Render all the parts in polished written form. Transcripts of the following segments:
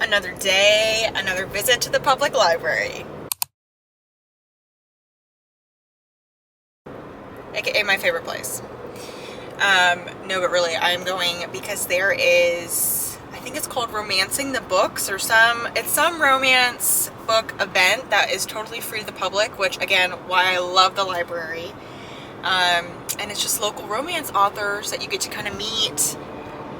another day, another visit to the public library. AKA my favorite place. No, but really, I'm going because there is, I think it's called Romancing the Books or it's some romance book event that is totally free to the public, which again, why I love the library. And it's just local romance authors that you get to kind of meet,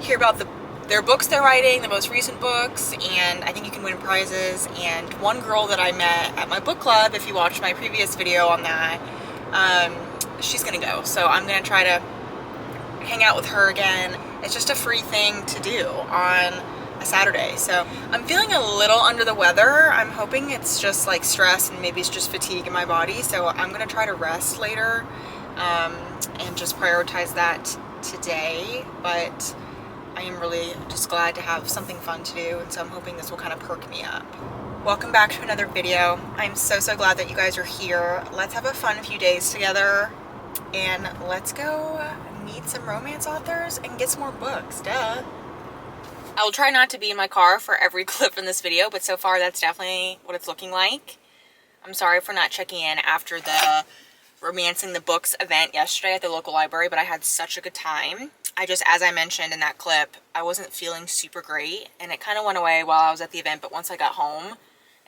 hear about their books they're writing, the most recent books, and I think you can win prizes. And one girl that I met at my book club, if you watched my previous video on that, she's gonna go. So I'm gonna try to hang out with her again. It's just a free thing to do on a Saturday. So I'm feeling a little under the weather. I'm hoping it's just like stress and maybe it's just fatigue in my body. So I'm gonna try to rest later and just prioritize that today. But I am really just glad to have something fun to do, and so I'm hoping this will kind of perk me up. Welcome back to another video. I'm so glad that you guys are here. Let's have a fun few days together and let's go meet some romance authors and get some more books, duh. I will try not to be in my car for every clip in this video, but so far that's definitely what it's looking like. I'm sorry for not checking in after the Romancing the Books event yesterday at the local library, but I had such a good time. As I mentioned in that clip, I wasn't feeling super great, and it kind of went away while I was at the event, but once I got home,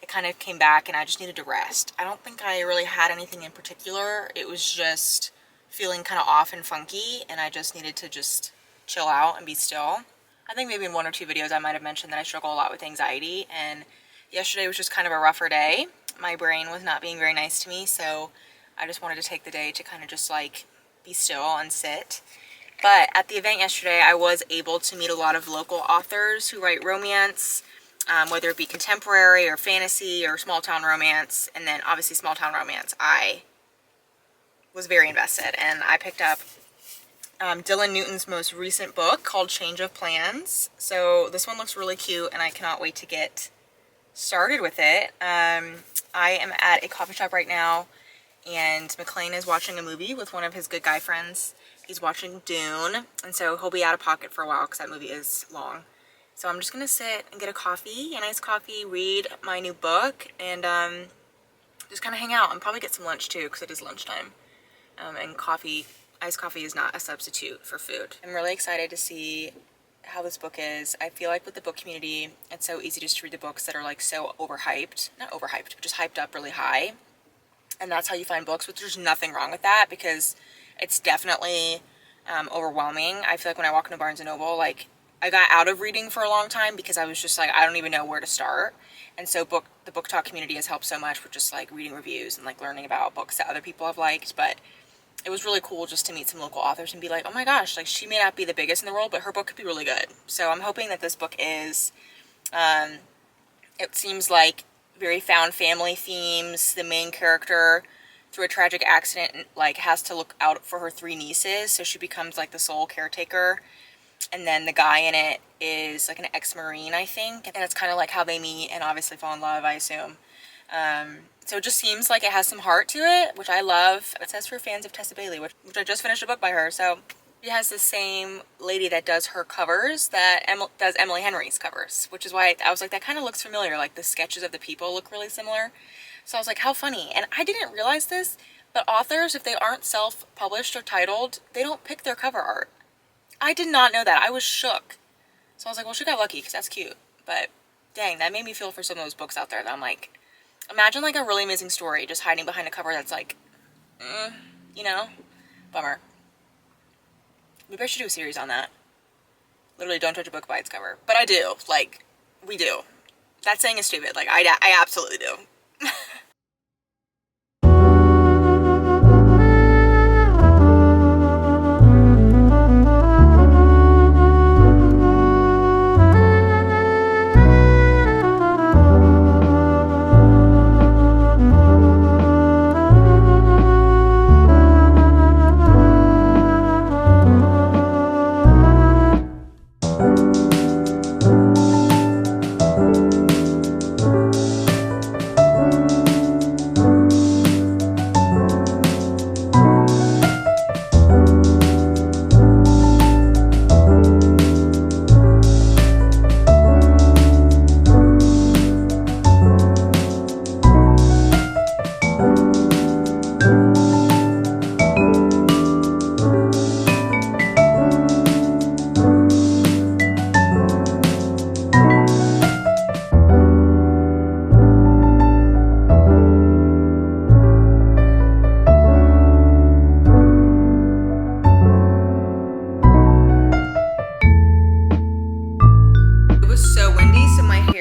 it kind of came back and I just needed to rest. I don't think I really had anything in particular. It was just feeling kind of off and funky, and I just needed to just chill out and be still. I think maybe in one or two videos I might have mentioned that I struggle a lot with anxiety, and yesterday was just kind of a rougher day. My brain was not being very nice to me, so I just wanted to take the day to kind of just like be still and sit. But at the event yesterday, I was able to meet a lot of local authors who write romance, whether it be contemporary or fantasy or small town romance. And then obviously small town romance, I was very invested, and I picked up Dylan Newton's most recent book called Change of Plans. So this one looks really cute and I cannot wait to get started with it. I am at a coffee shop right now, and McLean is watching a movie with one of his good guy friends. He's watching Dune, and so he'll be out of pocket for a while because that movie is long. So I'm just gonna sit and get a coffee, a nice coffee, read my new book, and just kind of hang out and probably get some lunch too because it is lunchtime. And iced coffee is not a substitute for food. I'm really excited to see how this book is. I feel like with the book community, it's so easy just to read the books that are like so overhyped. Not overhyped, but just hyped up really high. And that's how you find books, but there's nothing wrong with that because it's definitely overwhelming. I feel like when I walk into Barnes & Noble, like I got out of reading for a long time because I was just like, I don't even know where to start. And so the book talk community has helped so much with just like reading reviews and like learning about books that other people have liked. But it was really cool just to meet some local authors and be like, oh my gosh, like she may not be the biggest in the world, but her book could be really good. So I'm hoping that this book is, it seems like very found family themes. The main character, through a tragic accident, like has to look out for her three nieces, so she becomes like the sole caretaker. And then the guy in it is like an ex-Marine, I think, and it's kind of like how they meet and obviously fall in love, I assume. So it just seems like it has some heart to it, which I love. It says for fans of Tessa Bailey, which I just finished a book by her. So she has the same lady that does her covers that does Emily Henry's covers, which is why I was like, that kind of looks familiar. Like the sketches of the people look really similar. So I was like, how funny. And I didn't realize this, but authors, if they aren't self-published or titled, they don't pick their cover art. I did not know that. I was shook. So I was like, well, she got lucky because that's cute. But dang, that made me feel for some of those books out there that I'm like, imagine like a really amazing story just hiding behind a cover that's like, you know, bummer. Maybe I should do a series on that. Literally, don't judge a book by its cover. But I do. Like, we do. That saying is stupid. Like, I absolutely do.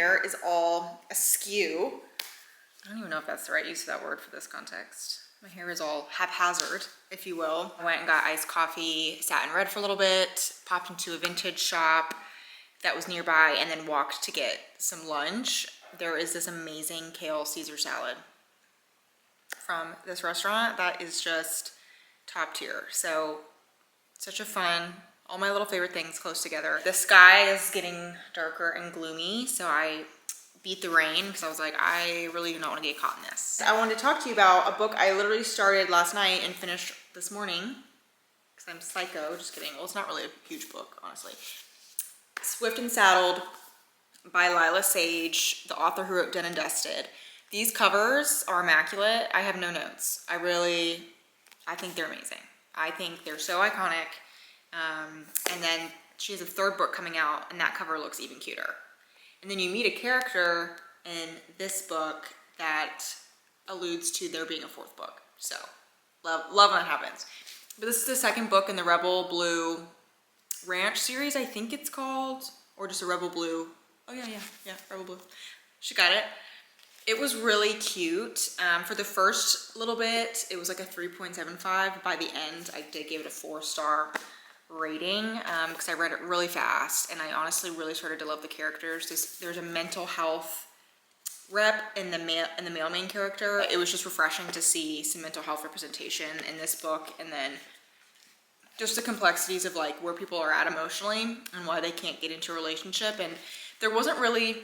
hair is all askew. I don't even know if that's the right use of that word for this context. My hair is all haphazard, if you will. I went and got iced coffee, sat and read for a little bit, popped into a vintage shop that was nearby, and then walked to get some lunch. There is this amazing kale Caesar salad from this restaurant that is just top tier. So such a fun, all my little favorite things close together. The sky is getting darker and gloomy, so I beat the rain because I was like, I really do not want to get caught in this. I wanted to talk to you about a book I literally started last night and finished this morning because I'm psycho. Just kidding. Well, it's not really a huge book, honestly. Swift and Saddled by Lila Sage, the author who wrote Done and Dusted. These covers are immaculate. I have no notes. I think they're amazing. I think they're so iconic. And then she has a third book coming out, and that cover looks even cuter. And then you meet a character in this book that alludes to there being a fourth book. So love when that happens. But this is the second book in the Rebel Blue Ranch series, I think it's called, or just a Rebel Blue. Oh yeah, Rebel Blue. She got it. It was really cute. For the first little bit, it was like a 3.75. By the end, I did give it a 4-star rating because I read it really fast, and I honestly really started to love the characters. There's a mental health rep in the male main character. It was just refreshing to see some mental health representation in this book, and then just the complexities of like where people are at emotionally and why they can't get into a relationship. And there wasn't really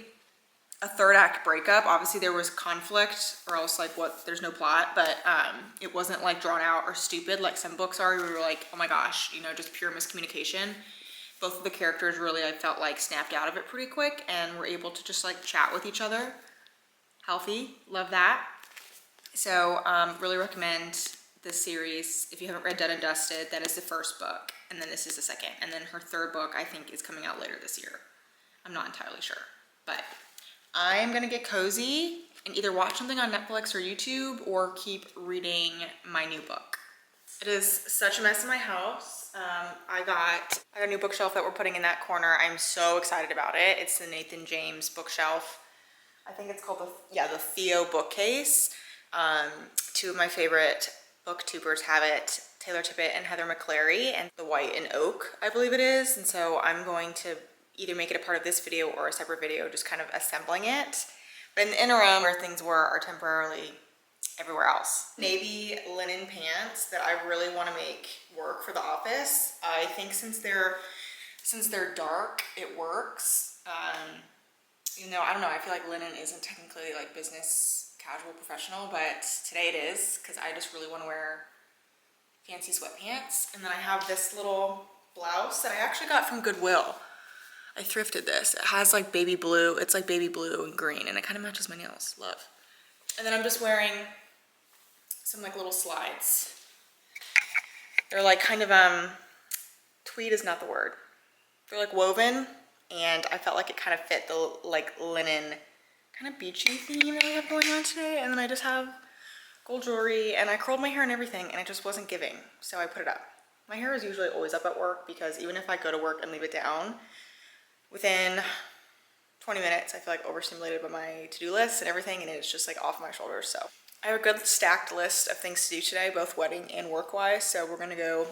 a third act breakup. Obviously there was conflict, or else like there's no plot, but it wasn't like drawn out or stupid like some books are. We were like, oh my gosh, you know, just pure miscommunication. Both of the characters really, I felt like, snapped out of it pretty quick and were able to just like chat with each other. Healthy, love that. So really recommend this series. If you haven't read Done and Dusted, that is the first book, and then this is the second, and then her third book I think is coming out later this year. I'm not entirely sure, but I'm gonna get cozy and either watch something on Netflix or YouTube or keep reading my new book. It is such a mess in my house. I got a new bookshelf that we're putting in that corner. I'm so excited about it. It's the Nathan James bookshelf. I think it's called the Theo bookcase. Two of my favorite booktubers have it, Taylor Tippett and Heather McClary, and the White and Oak, I believe it is. And so I'm going to either make it a part of this video or a separate video, just kind of assembling it. But in the interim, where things are temporarily everywhere else. Navy linen pants that I really want to make work for the office. I think since they're dark, it works. You know, I don't know, I feel like linen isn't technically like business casual professional, but today it is, because I just really want to wear fancy sweatpants. And then I have this little blouse that I actually got from Goodwill. I thrifted this. It has like baby blue. It's like baby blue and green, and it kind of matches my nails. Love. And then I'm just wearing some like little slides. They're like kind of, tweed is not the word. They're like woven, and I felt like it kind of fit the like linen kind of beachy theme that we have going on today. And then I just have gold jewelry, and I curled my hair and everything, and it just wasn't giving. So I put it up. My hair is usually always up at work, because even if I go to work and leave it down, within 20 minutes, I feel like overstimulated by my to-do list and everything, and it's just like off my shoulders. So I have a good stacked list of things to do today, both wedding and work-wise. So we're gonna go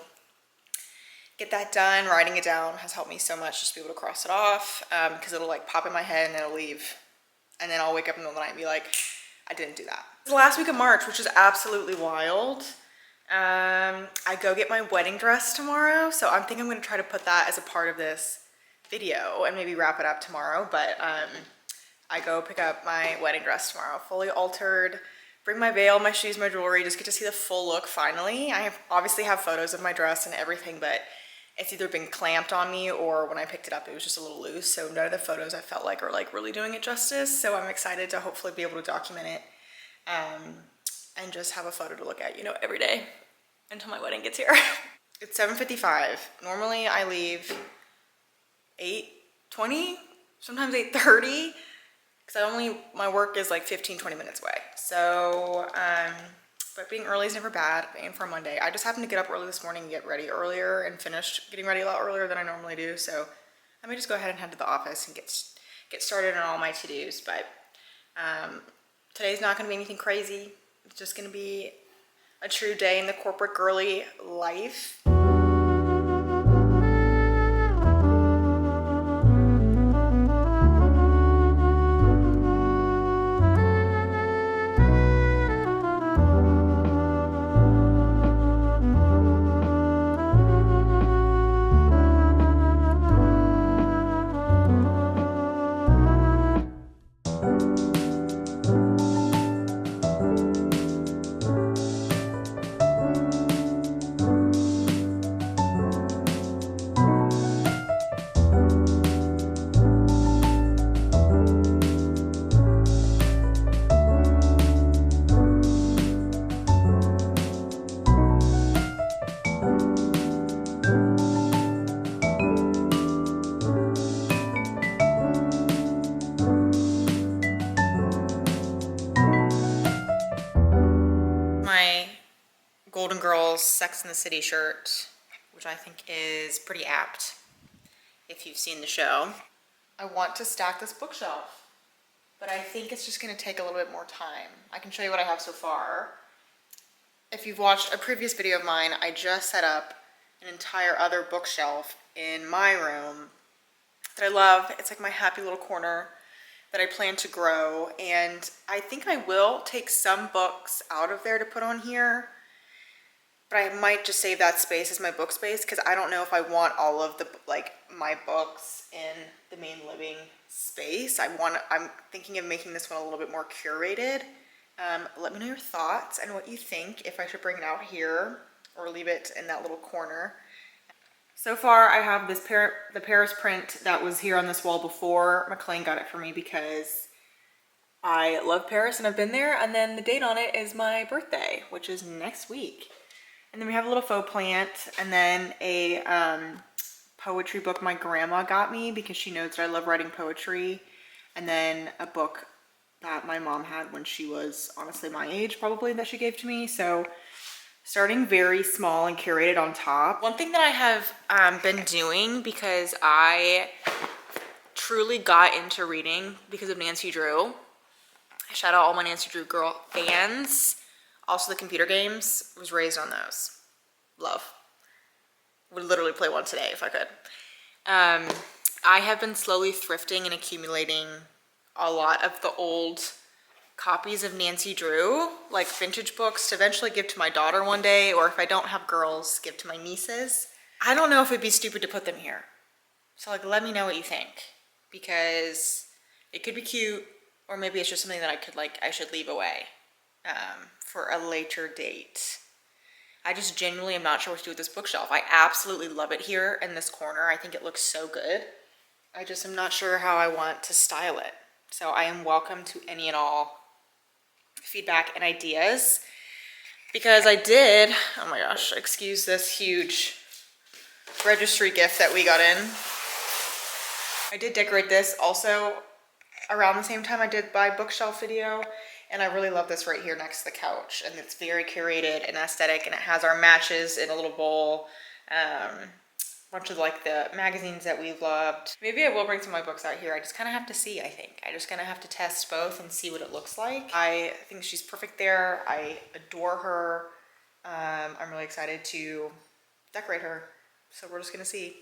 get that done. Writing it down has helped me so much, just to be able to cross it off, because it'll like pop in my head and it'll leave. And then I'll wake up in the middle of the night and be like, I didn't do that. It's the last week of March, which is absolutely wild. I go get my wedding dress tomorrow, so I think I'm gonna try to put that as a part of this video and maybe wrap it up tomorrow. But I go pick up my wedding dress tomorrow, fully altered, bring my veil, my shoes, my jewelry, just get to see the full look finally. I obviously have photos of my dress and everything, but it's either been clamped on me, or when I picked it up it was just a little loose, so none of the photos I felt like are like really doing it justice. So I'm excited to hopefully be able to document it and just have a photo to look at, you know, every day until my wedding gets here. It's 7:55. Normally I leave 8:20, sometimes 8:30, because my work is like 15-20 minutes away. So but being early is never bad. Aim for a Monday. I just happened to get up early this morning and get ready earlier, and finished getting ready a lot earlier than I normally do. So I may just go ahead and head to the office and get get started on all my to-dos, but today's not going to be anything crazy. It's just going to be a true day in the corporate girly life. Golden Girls Sex and the City shirt, which I think is pretty apt if you've seen the show. I want to stack this bookshelf, but I think it's just going to take a little bit more time. I can show you what I have so far. If you've watched a previous video of mine, I just set up an entire other bookshelf in my room that I love. It's like my happy little corner that I plan to grow, and I think I will take some books out of there to put on here. But I might just save that space as my book space because I don't know if I want all of the my books in the main living space. I'm thinking of making this one a little bit more curated. Let me know your thoughts and what you think, if I should bring it out here or leave it in that little corner. So far I have this the Paris print that was here on this wall before. McLean got it for me because I love Paris and I've been there, and then the date on it is my birthday, which is next week. And then we have a little faux plant, and then a poetry book my grandma got me because she knows that I love writing poetry, and then a book that my mom had when she was honestly my age probably that she gave to me. So starting very small and curated on top. One thing that I have been doing, because I truly got into reading because of Nancy Drew. Shout out all my Nancy Drew girl fans. Also the computer games, was raised on those. Love. Would literally play one today if I could. I have been slowly thrifting and accumulating a lot of the old copies of Nancy Drew, like vintage books, to eventually give to my daughter one day, or if I don't have girls, give to my nieces. I don't know if it'd be stupid to put them here. So let me know what you think, because it could be cute, or maybe it's just something that I should leave away. For a later date. I just genuinely am not sure what to do with this bookshelf. I absolutely love it here in this corner. I think it looks so good. I just am not sure how I want to style it. So I am welcome to any and all feedback and ideas, because I did, oh my gosh, excuse this huge registry gift that we got in. I did decorate this also around the same time I did my bookshelf video. And I really love this right here next to the couch. And it's very curated and aesthetic. And it has our matches in a little bowl. A bunch of the magazines that we've loved. Maybe I will bring some of my books out here. I just kind of have to see, I think. I just kind of have to test both and see what it looks like. I think she's perfect there. I adore her. I'm really excited to decorate her. So we're just going to see.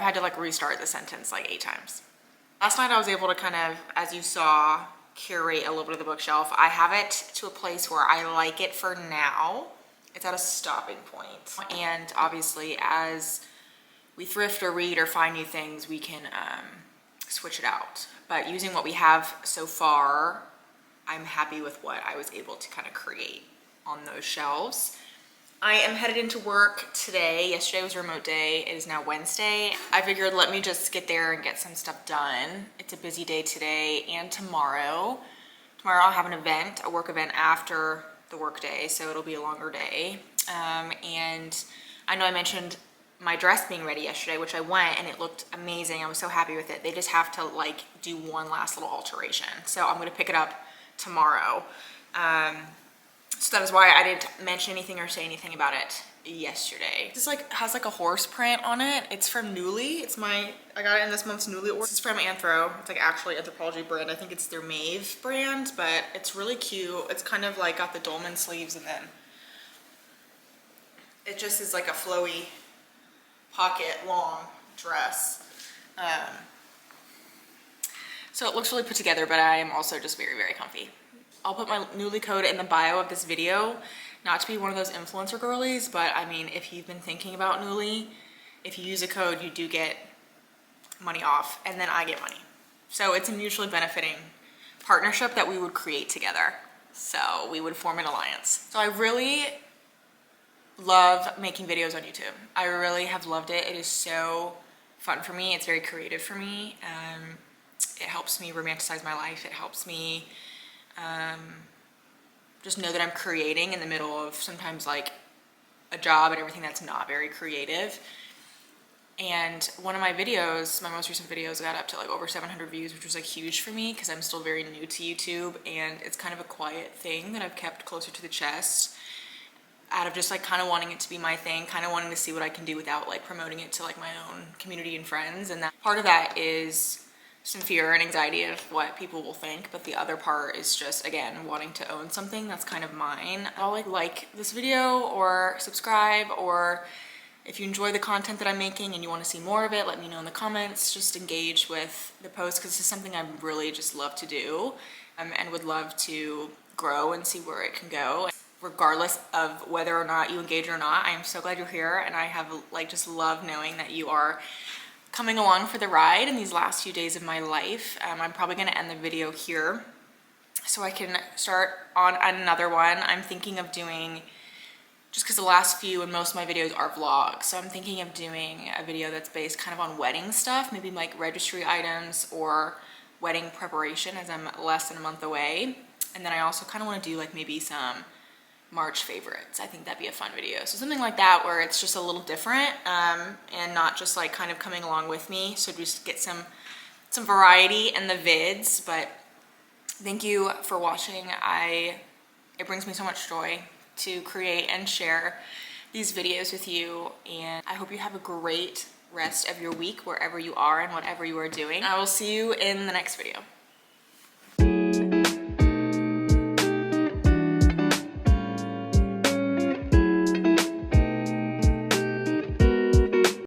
had to like restart the sentence like 8 times. Last night I was able to kind of, as you saw, curate a little bit of the bookshelf. I have it to a place where I like it for now. It's at a stopping point. And obviously as we thrift or read or find new things, we can switch it out. But using what we have so far, I'm happy with what I was able to kind of create on those shelves. I am headed into work today. Yesterday was a remote day. It is now Wednesday. I figured let me just get there and get some stuff done. It's a busy day today and tomorrow. Tomorrow I'll have an event, a work event after the work day, so it'll be a longer day. And I know I mentioned my dress being ready yesterday, which I went and it looked amazing. I was so happy with it. They just have to like do one last little alteration. So I'm gonna pick it up tomorrow. So that is why I didn't mention anything or say anything about it yesterday. This like has like a horse print on it. It's from Nuuly. I got it in this month's Nuuly order. This is from Anthro. It's like actually Anthropologie brand. I think it's their Maeve brand, but it's really cute. It's kind of like got the dolman sleeves and then it just is like a flowy pocket long dress. So it looks really put together, but I am also just very, very comfy. I'll put my Nuuly code in the bio of this video. Not to be one of those influencer girlies, but I mean, if you've been thinking about Nuuly, if you use a code, you do get money off, and then I get money. So it's a mutually benefiting partnership that we would create together. So we would form an alliance. So I really love making videos on YouTube. I really have loved it. It is so fun for me. It's very creative for me. It helps me romanticize my life. It helps me just know that I'm creating in the middle of sometimes like a job and everything that's not very creative. And one of my videos, my most recent videos, got up to like over 700 views, which was like huge for me because I'm still very new to YouTube and it's kind of a quiet thing that I've kept closer to the chest out of just like kind of wanting it to be my thing, kind of wanting to see what I can do without like promoting it to like my own community and friends. And that part of that is some fear and anxiety of what people will think, but the other part is just, again, wanting to own something that's kind of mine. I'll like this video or subscribe, or if you enjoy the content that I'm making and you want to see more of it, let me know in the comments. Just engage with the post because this is something I really just love to do and would love to grow and see where it can go. Regardless of whether or not you engage or not, I am so glad you're here, and I have like just love knowing that you are coming along for the ride in these last few days of my life. I'm probably going to end the video here so I can start on another one. I'm thinking of doing, just because the last few and most of my videos are vlogs, so I'm thinking of doing a video that's based kind of on wedding stuff, maybe like registry items or wedding preparation as I'm less than a month away. And then I also kind of want to do like maybe some March favorites. I think that'd be a fun video. So something like that where it's just a little different and not just like kind of coming along with me. So just get some variety in the vids. But thank you for watching. It brings me so much joy to create and share these videos with you. And I hope you have a great rest of your week wherever you are and whatever you are doing. I will see you in the next video.